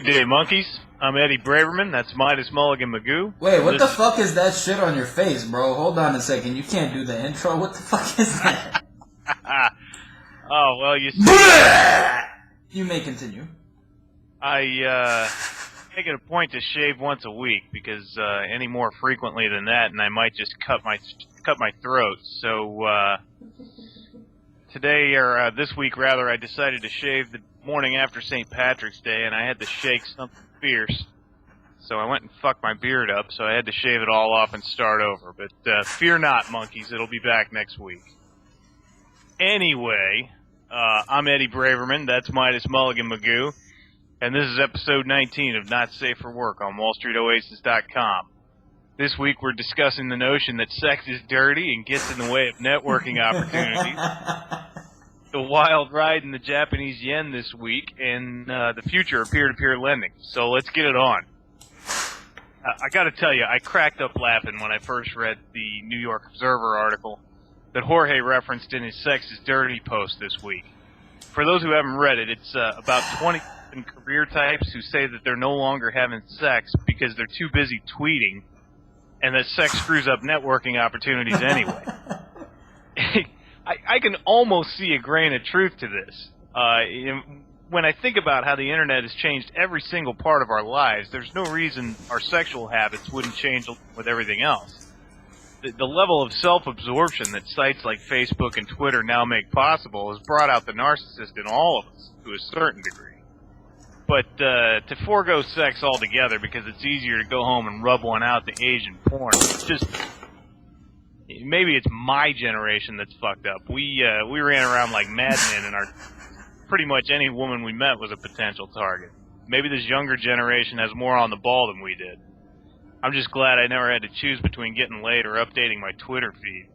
Good day, monkeys. I'm Eddie Braverman. That's Midas Mulligan Magoo. Wait, what the fuck is that shit on your face, bro? Hold on a second. You can't do the intro. What the fuck is that? Oh, well, you see... You may continue. I make it a point to shave once a week because any more frequently than that, and I might just cut my throat. So today, or this week rather, I decided to shave the morning after St. Patrick's Day, and I had to shake something fierce. So I went and fucked my beard up, so I had to shave it all off and start over. But fear not, monkeys, it'll be back next week. Anyway, I'm Eddie Braverman, that's Midas Mulligan Magoo, and this is episode 19 of Not Safe for Work on WallStreetOasis.com. This week we're discussing the notion that sex is dirty and gets in the way of networking opportunities, the wild ride in the Japanese yen this week, and the future of peer-to-peer lending. So let's get it on. I gotta tell you, I cracked up laughing when I first read the New York Observer article that Jorge referenced in his Sex is Dirty post this week. For those who haven't read it, it's about 20 career types who say that they're no longer having sex because they're too busy tweeting, and that sex screws up networking opportunities anyway. I can almost see a grain of truth to this. When I think about how the internet has changed every single part of our lives, there's no reason our sexual habits wouldn't change with everything else. The level of self-absorption that sites like Facebook and Twitter now make possible has brought out the narcissist in all of us to a certain degree. But to forego sex altogether because it's easier to go home and rub one out to Asian porn, it's just... Maybe it's my generation that's fucked up. We ran around like madmen, and pretty much any woman we met was a potential target. Maybe this younger generation has more on the ball than we did. I'm just glad I never had to choose between getting laid or updating my Twitter feed.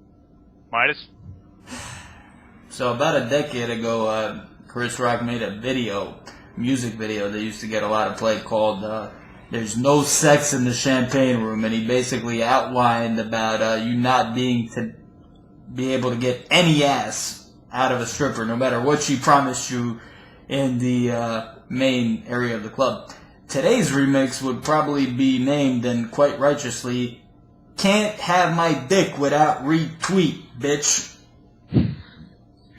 Midas? So about a decade ago, Chris Rock made a music video that used to get a lot of play called There's No Sex in the Champagne Room, and he basically outlined about you not being able to get any ass out of a stripper, no matter what she promised you in the main area of the club. Today's remix would probably be named, and quite righteously, Can't Have My Dick Without Retweet, bitch.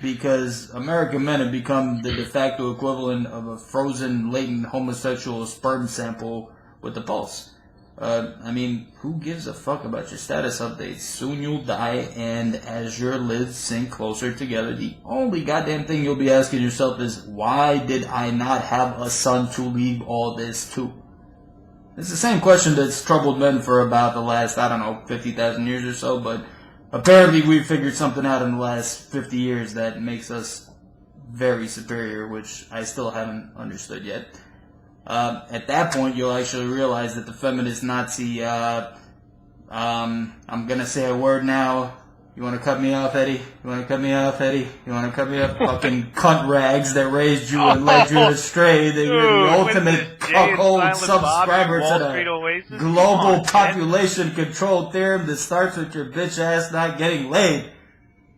Because American men have become the de facto equivalent of a frozen, latent homosexual sperm sample with the pulse. I mean, who gives a fuck about your status updates? Soon you'll die, and as your lids sink closer together, the only goddamn thing you'll be asking yourself is, why did I not have a son to leave all this to? It's the same question that's troubled men for about the last, 50,000 years or so, but apparently we've figured something out in the last 50 years that makes us very superior, which I still haven't understood yet. At that point, you'll actually realize that the feminist Nazi, I'm gonna say a word now. You wanna cut me off, Eddie? You wanna cut me off, Eddie? You wanna cut me off? Fucking cunt rags that raised you and led you astray. That you're the ultimate cuckold subscriber to the global population control theorem that starts with your bitch ass not getting laid.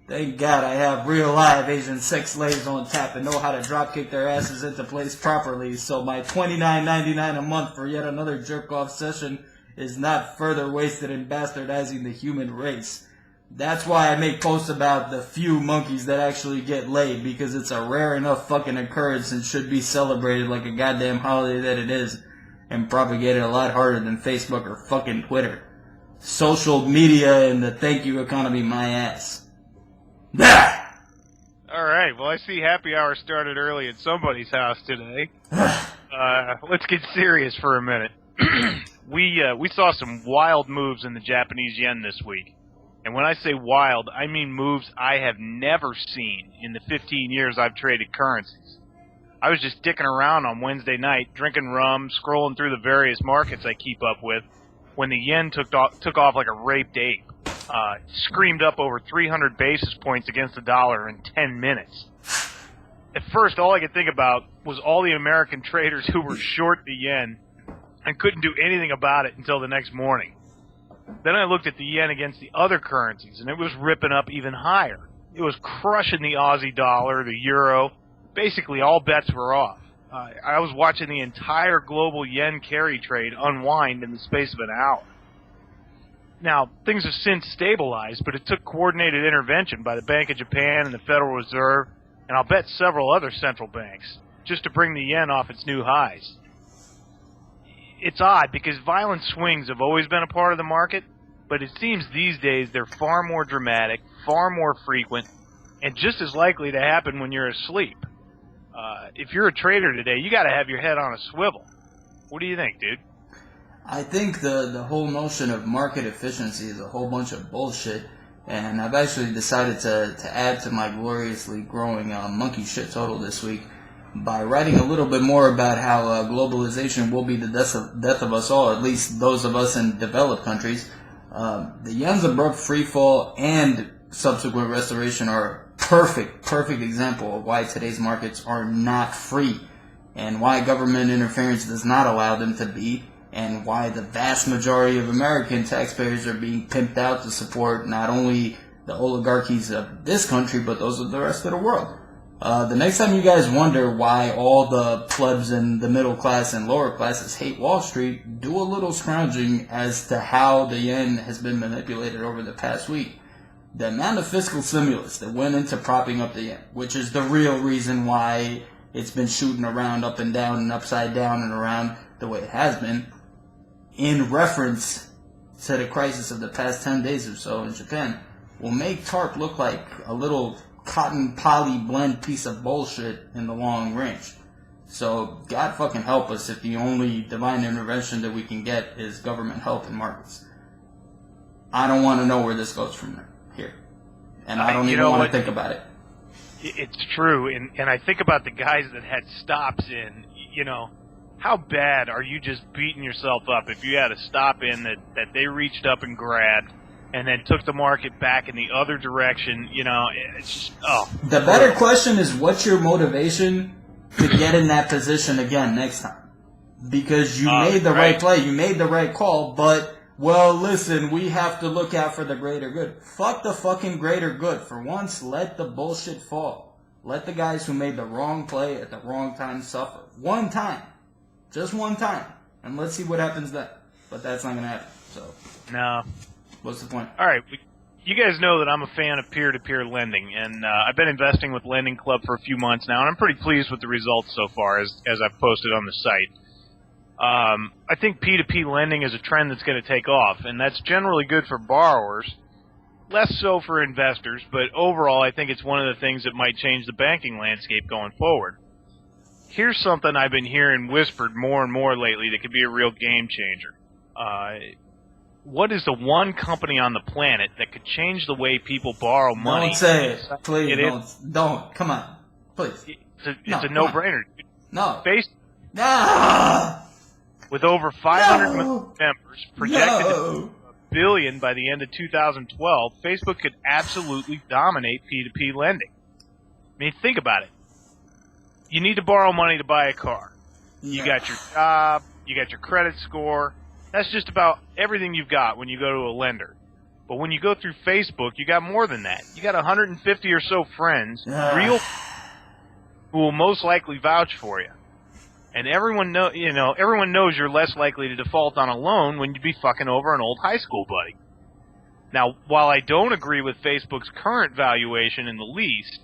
Thank God I have real live Asian sex slaves on tap and know how to dropkick their asses into place properly, so my $29.99 a month for yet another jerk-off session is not further wasted in bastardizing the human race. That's why I make posts about the few monkeys that actually get laid, because it's a rare enough fucking occurrence and should be celebrated like a goddamn holiday that it is, and propagated a lot harder than Facebook or fucking Twitter. Social media and the thank you economy, my ass. Alright, well I see happy hour started early at somebody's house today. Let's get serious for a minute. We saw some wild moves in the Japanese yen this week. And when I say wild, I mean moves I have never seen in the 15 years I've traded currencies. I was just dicking around on Wednesday night, drinking rum, scrolling through the various markets I keep up with, when the yen took off like a raped ape. Screamed up over 300 basis points against the dollar in 10 minutes. At first, all I could think about was all the American traders who were short the yen and couldn't do anything about it until the next morning. Then I looked at the yen against the other currencies, and it was ripping up even higher. It was crushing the Aussie dollar, the euro. Basically, all bets were off. I was watching the entire global yen carry trade unwind in the space of an hour. Now, things have since stabilized, but it took coordinated intervention by the Bank of Japan and the Federal Reserve, and I'll bet several other central banks, just to bring the yen off its new highs. It's odd because violent swings have always been a part of the market, but it seems these days they're far more dramatic, far more frequent, and just as likely to happen when you're asleep. If you're a trader today, you got to have your head on a swivel. What do you think, dude? I think the whole notion of market efficiency is a whole bunch of bullshit, and I've actually decided to add to my gloriously growing monkey shit total this week by writing a little bit more about how globalization will be the death of us all, at least those of us in developed countries. The yen's abrupt freefall and subsequent restoration are a perfect example of why today's markets are not free, and why government interference does not allow them to be, and why the vast majority of American taxpayers are being pimped out to support not only the oligarchies of this country, but those of the rest of the world. The next time you guys wonder why all the plebs in the middle class and lower classes hate Wall Street, do a little scrounging as to how the yen has been manipulated over the past week. The amount of fiscal stimulus that went into propping up the yen, which is the real reason why it's been shooting around up and down and upside down and around the way it has been, in reference to the crisis of the past 10 days or so in Japan, will make TARP look like a little cotton poly blend piece of bullshit in the long range. So God fucking help us if the only divine intervention that we can get is government help in markets. I don't want to know where this goes from here. And I don't even want to think about it. It's true, and I think about the guys that had stops in, how bad are you just beating yourself up if you had a stop in that they reached up and grabbed and then took the market back in the other direction? It's just, The better question is, what's your motivation to get in that position again next time? Because you made the right play, you made the right call, but, well, listen, we have to look out for the greater good. Fuck the fucking greater good. For once, let the bullshit fall. Let the guys who made the wrong play at the wrong time suffer. One time. Just one time. And let's see what happens then. But that's not going to happen. So, no. What's the point? All right. You guys know that I'm a fan of peer-to-peer lending, and I've been investing with Lending Club for a few months now, and I'm pretty pleased with the results so far, as I've posted on the site. I think P2P lending is a trend that's going to take off, and that's generally good for borrowers, less so for investors, but overall I think it's one of the things that might change the banking landscape going forward. Here's something I've been hearing whispered more and more lately that could be a real game changer. What is the one company on the planet that could change the way people borrow money? Don't say it. Please, don't. Come on. Please. It's a no-brainer. No. No! With over 500 million members, projected to be $1 billion by the end of 2012, Facebook could absolutely dominate P2P lending. I mean, think about it. You need to borrow money to buy a car. You got your job, you got your credit score. That's just about everything you've got when you go to a lender. But when you go through Facebook, you got more than that. You got 150 or so friends, real, who will most likely vouch for you. And everyone knows you're less likely to default on a loan when you be fucking over an old high school buddy. Now, while I don't agree with Facebook's current valuation in the least,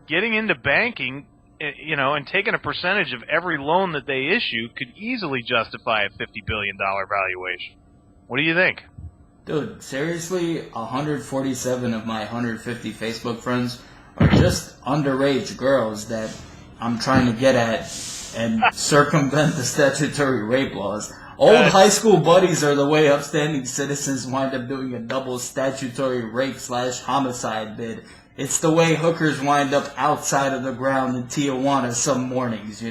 getting into banking, and taking a percentage of every loan that they issue could easily justify a $50 billion valuation. What do you think? Dude, seriously, 147 of my 150 Facebook friends are just underage girls that I'm trying to get at and circumvent the statutory rape laws. Old high school buddies are the way upstanding citizens wind up doing a double statutory rape/homicide bid. It's the way hookers wind up outside of the ground in Tijuana some mornings,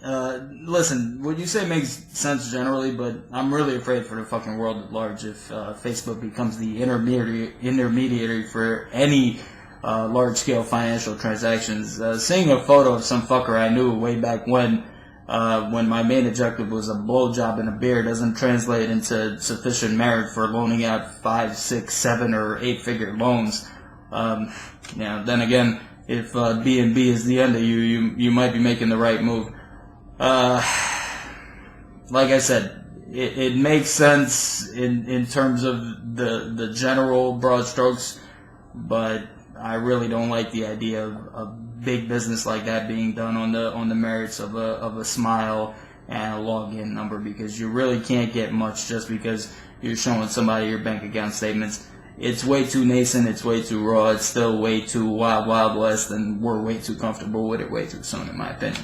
Listen, what you say makes sense generally, but I'm really afraid for the fucking world at large if Facebook becomes the intermediary for any large-scale financial transactions. Seeing a photo of some fucker I knew way back when my main objective was a blowjob and a beer doesn't translate into sufficient merit for loaning out 5, 6, 7, or 8-figure loans. Then again, if B&B is the end of you, you might be making the right move. Like I said, it makes sense in terms of the general broad strokes, but I really don't like the idea of big business like that being done on the merits of a smile and a login number, because you really can't get much just because you're showing somebody your bank account statements. It's way too nascent, it's way too raw, it's still way too wild west, and we're way too comfortable with it way too soon, in my opinion.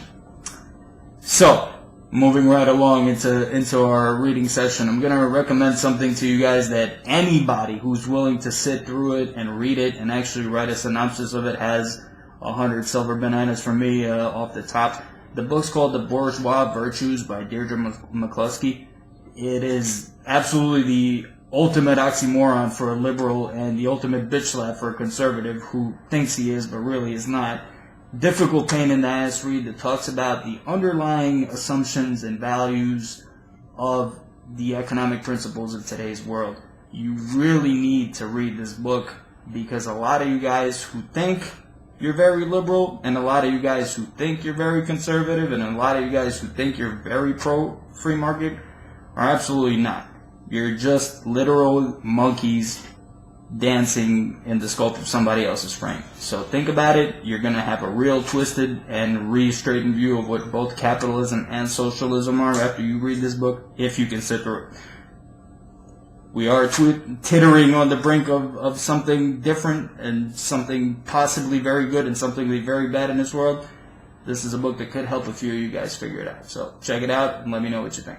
So, moving right along into our reading session, I'm going to recommend something to you guys that anybody who's willing to sit through it and read it and actually write a synopsis of it has 100 silver bananas from me off the top. The book's called The Bourgeois Virtues by Deirdre McCluskey. It is absolutely the ultimate oxymoron for a liberal and the ultimate bitch slap for a conservative who thinks he is but really is not. Difficult pain in the ass read that talks about the underlying assumptions and values of the economic principles of today's world. You really need to read this book, because a lot of you guys who think you're very liberal, and a lot of you guys who think you're very conservative, and a lot of you guys who think you're very pro-free market are absolutely not. You're just literal monkeys dancing in the scope of somebody else's frame. So think about it. You're going to have a real twisted and re-straightened view of what both capitalism and socialism are after you read this book, if you can sit through it. We are tittering on the brink of something different and something possibly very good and something very bad in this world. This is a book that could help a few of you guys figure it out. So check it out and let me know what you think.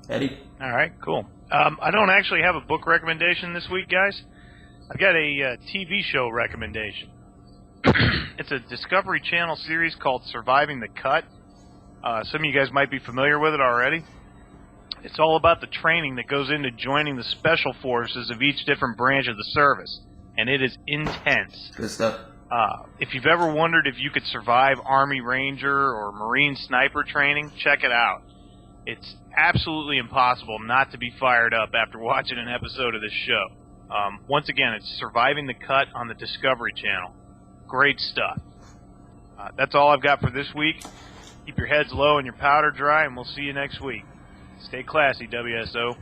Eddie? All right, cool. I don't actually have a book recommendation this week, guys. I've got a TV show recommendation. It's a Discovery Channel series called Surviving the Cut. Some of you guys might be familiar with it already. It's all about the training that goes into joining the special forces of each different branch of the service, and it is intense. Good stuff. If you've ever wondered if you could survive Army Ranger or Marine Sniper training, check it out. It's absolutely impossible not to be fired up after watching an episode of this show. Once again, it's Surviving the Cut on the Discovery Channel. Great stuff. That's all I've got for this week. Keep your heads low and your powder dry, and we'll see you next week. Stay classy, WSO.